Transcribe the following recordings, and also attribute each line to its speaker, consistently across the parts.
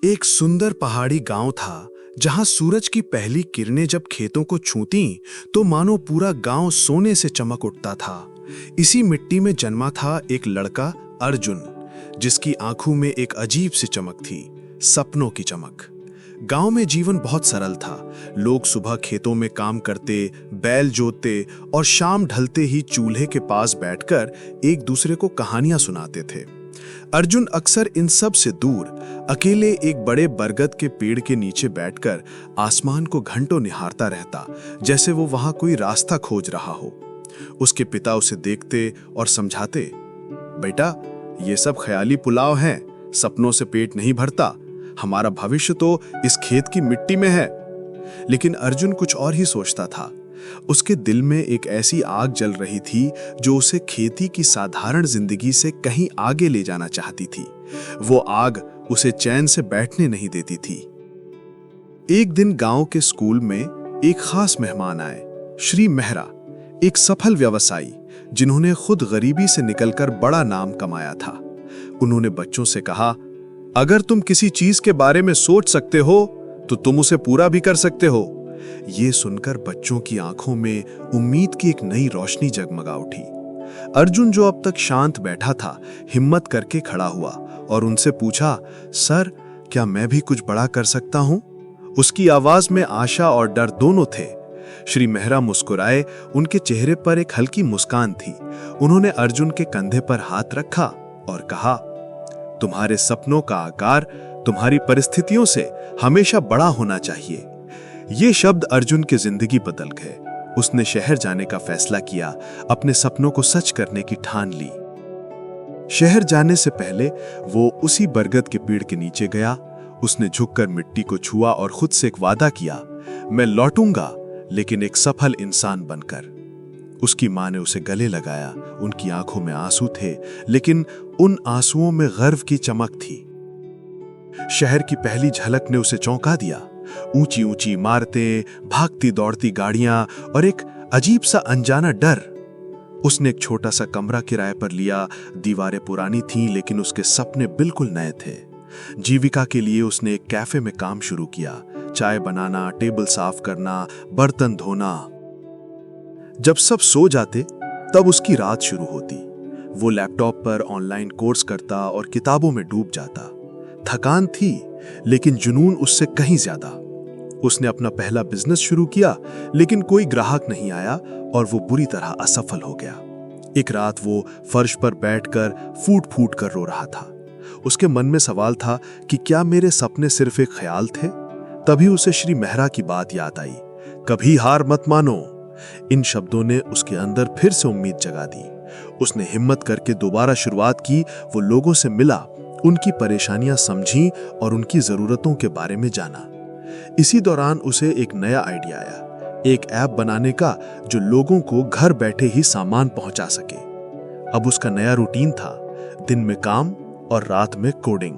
Speaker 1: एक सुंदर पहाड़ी गांव था जहां सूरज की पहली किरणें जब खेतों को छूती तो मानो पूरा गांव सोने से चमक उठता था। इसी मिट्टी में जन्मा था एक लड़का अर्जुन, जिसकी आंखों में एक अजीब सी चमक थी, सपनों की चमक। गांव में जीवन बहुत सरल था। लोग सुबह खेतों में काम करते, बैल जोतते और शाम ढलते ही चूल्हे के पास बैठकर एक दूसरे को कहानियां सुनाते थे। अर्जुन अक्सर इन सब से दूर अकेले एक बड़े बरगद के पेड़ के नीचे बैठकर आसमान को घंटों निहारता रहता, जैसे वो वहां कोई रास्ता खोज रहा हो। उसके पिता उसे देखते और समझाते, बेटा, ये सब ख्याली पुलाव हैं, सपनों से पेट नहीं भरता, हमारा भविष्य तो इस खेत की मिट्टी में है। लेकिन अर्जुन कुछ और ही सोचता था। उसके दिल में एक ऐसी आग जल रही थी जो उसे खेती की साधारण जिंदगी से कहीं आगे ले जाना चाहती थी। वो आग उसे चैन से बैठने नहीं देती थी। एक दिन गांव के स्कूल में एक खास मेहमान आए, श्री मेहरा, एक सफल व्यवसायी जिन्होंने खुद गरीबी से निकलकर बड़ा नाम कमाया था। उन्होंने बच्चों से कहा, अगर तुम किसी चीज के बारे में सोच सकते हो तो तुम उसे पूरा भी कर सकते हो। ये सुनकर बच्चों की आंखों में उम्मीद की एक नई रोशनी जगमगा उठी। अर्जुन, जो अब तक शांत बैठा था, हिम्मत करके खड़ा हुआ और उनसे पूछा, सर, क्या मैं भी कुछ बड़ा कर सकता हूं? उसकी आवाज में आशा और डर दोनों थे। श्री मेहरा मुस्कुराए, उनके चेहरे पर एक हल्की मुस्कान थी। उन्होंने अर्जुन के कंधे पर हाथ रखा और कहा, तुम्हारे सपनों का आकार तुम्हारी परिस्थितियों से हमेशा बड़ा होना चाहिए। ये शब्द अर्जुन की जिंदगी बदल गए। उसने शहर जाने का फैसला किया, अपने सपनों को सच करने की ठान ली। शहर जाने से पहले वो उसी बरगद के पेड़ के नीचे गया। उसने झुककर मिट्टी को छुआ और खुद से एक वादा किया, मैं लौटूंगा, लेकिन एक सफल इंसान बनकर। उसकी मां ने उसे गले लगाया। उनकी आंखों में आंसू थे, लेकिन उन आंसुओं में गर्व की चमक थी। शहर की पहली झलक ने उसे चौंका दिया। ऊंची ऊंची इमारतें, भागती दौड़ती गाड़ियां और एक अजीब सा अनजाना डर। उसने एक छोटा सा कमरा किराए पर लिया। दीवारें पुरानी थीं, लेकिन उसके सपने बिल्कुल नए थे। जीविका के लिए उसने एक कैफे में काम शुरू किया, चाय बनाना, टेबल साफ करना, बर्तन धोना। जब सब सो जाते तब उसकी रात शुरू होती। वो लैपटॉप पर ऑनलाइन कोर्स करता और किताबों में डूब जाता। थकान थी, लेकिन जुनून उससे कहीं ज्यादा। उसने अपना पहला बिजनेस शुरू किया, लेकिन कोई ग्राहक नहीं आया और वो बुरी तरह असफल हो गया। एक रात वो फर्श पर बैठकर फूट फूट कर रो रहा था। उसके मन में सवाल था कि क्या मेरे सपने सिर्फ एक ख्याल थे? तभी उसे श्री मेहरा की बात याद आई, कभी हार मत मानो। इन शब्दों ने उसके अंदर फिर से उम्मीद जगा दी। उसने हिम्मत करके दोबारा शुरुआत की। वो लोगों से मिला, उनकी परेशानियां समझी और उनकी जरूरतों के बारे में जाना। इसी दौरान उसे एक नया आइडिया आया, एक ऐप बनाने का जो लोगों को घर बैठे ही सामान पहुंचा सके। अब उसका नया रूटीन था, दिन में काम और रात में कोडिंग।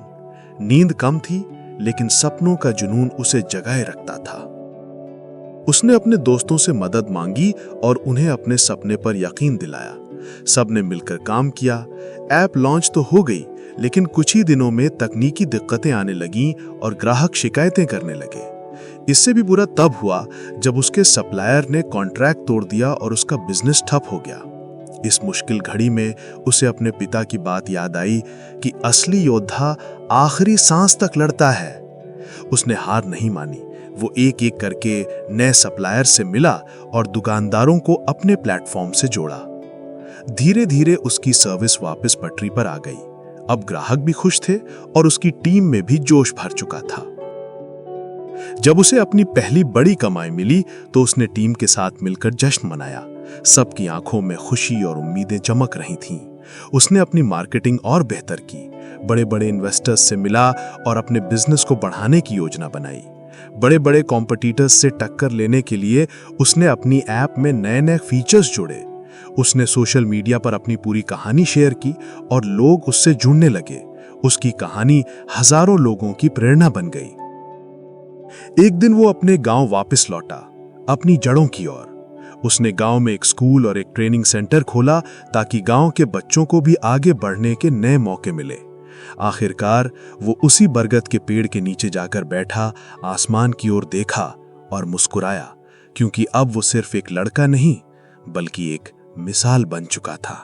Speaker 1: नींद कम थी, लेकिन सपनों का जुनून उसे जगाए रखता था। उसने अपने दोस्तों से मदद मांगी और उन्हें अपने सपने पर यकीन दिलाया। सबने मिलकर काम किया। ऐप लॉन्च तो हो गई, लेकिन कुछ ही दिनों में तकनीकी दिक्कतें आने लगीं और ग्राहक शिकायतें करने लगे। इससे भी बुरा तब हुआ जब उसके सप्लायर ने कॉन्ट्रैक्ट तोड़ दिया और उसका बिजनेस ठप हो गया। इस मुश्किल घड़ी में उसे अपने पिता की बात याद आई कि असली योद्धा आखिरी सांस तक लड़ता है। उसने हार नहीं मानी। वो एक एक करके नए सप्लायर से मिला और दुकानदारों को अपने प्लेटफॉर्म से जोड़ा। धीरे धीरे उसकी सर्विस वापस पटरी पर आ गई। अब ग्राहक भी खुश थे और उसकी टीम में भी जोश भर चुका था। जब उसे अपनी पहली बड़ी कमाई मिली तो उसने टीम के साथ मिलकर जश्न मनाया। सबकी आंखों में खुशी और उम्मीदें चमक रही थीं। उसने अपनी मार्केटिंग और बेहतर की, बड़े बड़े इन्वेस्टर्स से मिला और अपने बिजनेस को बढ़ाने की योजना बनाई। बड़े बड़े कॉम्पिटिटर्स से टक्कर लेने के लिए उसने अपनी ऐप में नए नए फीचर्स जोड़े। उसने सोशल मीडिया पर अपनी पूरी कहानी शेयर की और लोग उससे जुड़ने लगे। उसकी कहानी हजारों लोगों की प्रेरणा बन गई। एक दिन वो अपने गांव वापस लौटा, अपनी जड़ों की ओर। उसने गांव में एक स्कूल और एक ट्रेनिंग सेंटर खोला ताकि गांव के बच्चों को भी आगे बढ़ने के नए मौके मिले। आखिरकार वो उसी बरगद के पेड़ के नीचे जाकर बैठा, आसमान की ओर देखा और मुस्कुराया, क्योंकि अब वो सिर्फ एक लड़का नहीं बल्कि एक मिसाल बन चुका था।